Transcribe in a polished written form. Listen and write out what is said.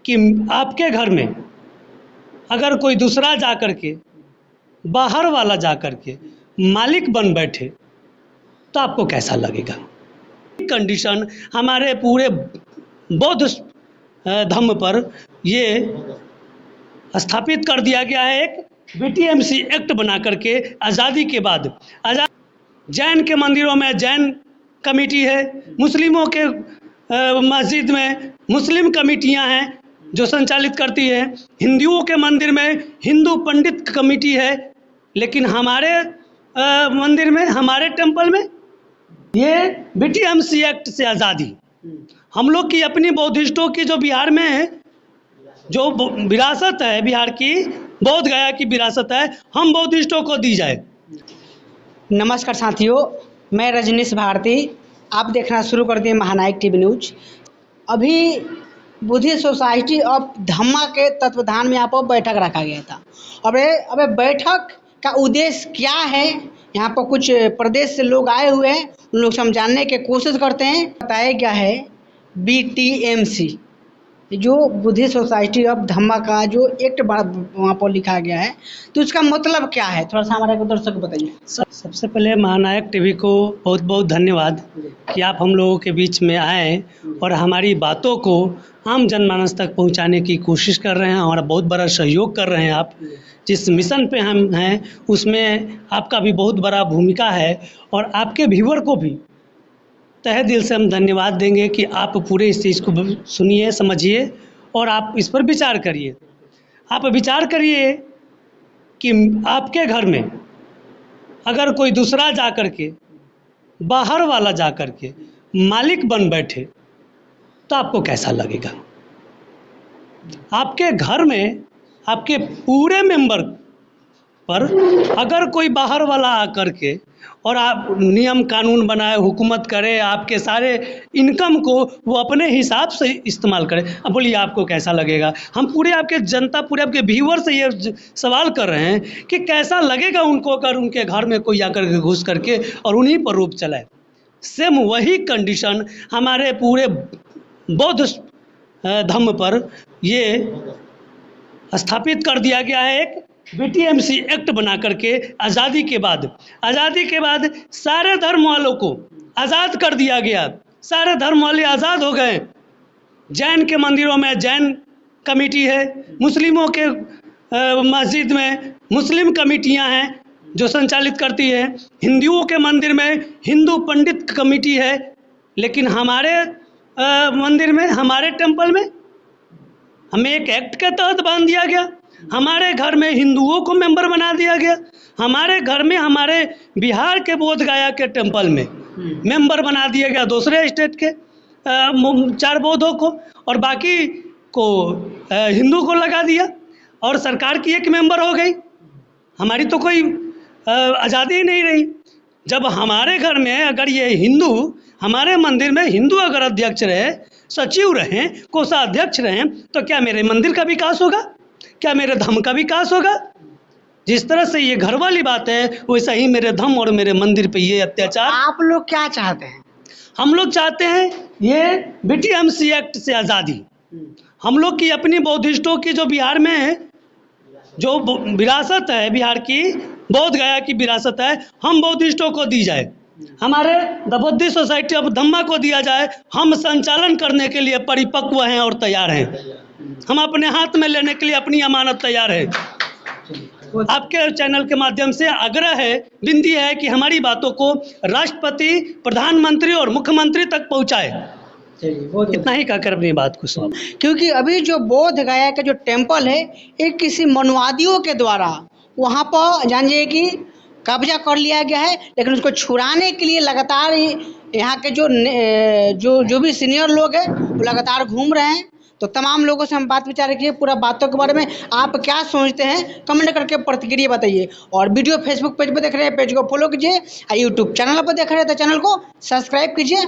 कि आपके घर में अगर कोई दूसरा जा कर के, बाहर वाला जा कर के मालिक बन बैठे तो आपको कैसा लगेगा। कंडीशन हमारे पूरे बौद्ध धर्म पर ये स्थापित कर दिया गया है। एक बीटीएमसी एक्ट बना करके आज़ादी के बाद जैन के मंदिरों में जैन कमेटी है, मुस्लिमों के मस्जिद में मुस्लिम कमेटियां हैं जो संचालित करती है, हिंदुओं के मंदिर में हिंदू पंडित कमेटी है, लेकिन हमारे मंदिर में, हमारे टेंपल में ये बीटीएमसी एक्ट से आज़ादी, हम लोग की अपनी बौद्धिस्टों की जो बिहार में है, जो विरासत है बिहार की, बोध गया की विरासत है, हम बौद्धिस्टों को दी जाए। नमस्कार साथियों, मैं रजनीश भारती, आप देखना शुरू कर दिए महानायक टीवी न्यूज। अभी बुद्धिस्ट सोसाइटी ऑफ धम्मा के तत्वाधान में यहाँ पर बैठक रखा गया था। अब बैठक का उद्देश्य क्या है, यहाँ पर कुछ प्रदेश से लोग आए हुए हैं, उन लोग से हम जानने की कोशिश करते हैं। बताया गया है बीटीएमसी, जो बुद्धिस्ट सोसाइटी ऑफ धम्मा का जो एक्ट वहाँ पर लिखा गया है, तो उसका मतलब क्या है, थोड़ा सा हमारे दर्शक को बताइए। सबसे पहले महानायक टीवी को बहुत बहुत धन्यवाद कि आप हम लोगों के बीच में आए और हमारी बातों को आम जनमानस तक पहुंचाने की कोशिश कर रहे हैं। हमारा बहुत बड़ा सहयोग कर रहे हैं। आप जिस मिशन पे हम हैं उसमें आपका भी बहुत बड़ा भूमिका है, और आपके व्यूअर को भी तहे दिल से हम धन्यवाद देंगे कि आप पूरे इस चीज़ को सुनिए, समझिए और आप इस पर विचार करिए। आप विचार करिए कि आपके घर में अगर कोई दूसरा जा कर के, बाहर वाला जा कर के मालिक बन बैठे तो आपको कैसा लगेगा। आपके घर में आपके पूरे मेंबर पर अगर कोई बाहर वाला आकर के और आप नियम कानून बनाए, हुकूमत करे, आपके सारे इनकम को वो अपने हिसाब से इस्तेमाल करे, अब बोलिए आपको कैसा लगेगा। हम पूरे आपके जनता, पूरे आपके व्यूअर से ये सवाल कर रहे हैं कि कैसा लगेगा उनको अगर उनके घर में कोई आकर के घुस करके और उन्हीं पर रूप चलाए। सेम वही कंडीशन हमारे पूरे बौद्ध धर्म पर ये स्थापित कर दिया गया है। एक बीटीएमसी एक्ट बना करके आज़ादी के बाद सारे धर्म वालों को आज़ाद कर दिया गया। सारे धर्म वाले आज़ाद हो गए। जैन के मंदिरों में जैन कमेटी है, मुस्लिमों के मस्जिद में मुस्लिम कमेटियां हैं जो संचालित करती है, हिंदुओं के मंदिर में हिंदू पंडित कमेटी है, लेकिन हमारे मंदिर में, हमारे टेंपल में हमें एक एक्ट के तहत बांध दिया गया। हमारे घर में हिंदुओं को मेंबर बना दिया गया। हमारे घर में, हमारे बिहार के बोध गया के टेंपल में मेंबर बना दिया गया दूसरे स्टेट के 4 बौद्धों को, और बाकी को हिंदू को लगा दिया और सरकार की एक मेंबर हो गई। हमारी तो कोई आज़ादी ही नहीं रही। जब हमारे घर में अगर ये हिंदू, हमारे मंदिर में हिंदू अगर अध्यक्ष रहे, सचिव रहें, कोषाध्यक्ष रहें, तो क्या मेरे मंदिर का विकास होगा? क्या मेरे धर्म का विकास होगा? जिस तरह से ये घर वाली बात है, वैसा ही मेरे धर्म और मेरे मंदिर पे ये अत्याचार। आप लोग क्या चाहते हैं? हम लोग चाहते हैं ये बीटीएमसी एक्ट से आज़ादी। हम लोग की अपनी बौद्धिस्टों की जो बिहार में है, जो विरासत है बिहार की, बोध गया की विरासत है, हम बौद्धिस्टों को दी जाए। हमारे द बुद्धिस्ट सोसाइटी ऑफ धम्मा को दिया जाए। हम संचालन करने के लिए परिपक्व हैं और तैयार हैं। हम अपने हाथ में लेने के लिए अपनी अमानत तैयार है। आपके चैनल के माध्यम से आग्रह है, विनती है कि हमारी बातों को राष्ट्रपति, प्रधानमंत्री और मुख्यमंत्री तक पहुंचाए। इतना ही कहकर अपनी बात को सुनो। क्योंकि अभी जो बोध गया का जो टेंपल है, एक किसी मनुवादियों के द्वारा वहाँ पर जानिए कि कब्जा कर लिया गया है, लेकिन उसको छुड़ाने के लिए लगातार यहाँ के जो भी सीनियर लोग हैं वो लगातार घूम रहे हैं। तो तमाम लोगों से हम बात विचार किए पूरा बातों के बारे में। आप क्या सोचते हैं, कमेंट करके प्रतिक्रिया बताइए। और वीडियो फेसबुक पेज पर देख रहे हैं, पेज को फॉलो कीजिए, और यूट्यूब चैनल पर देख रहे हैं तो चैनल को सब्सक्राइब कीजिए।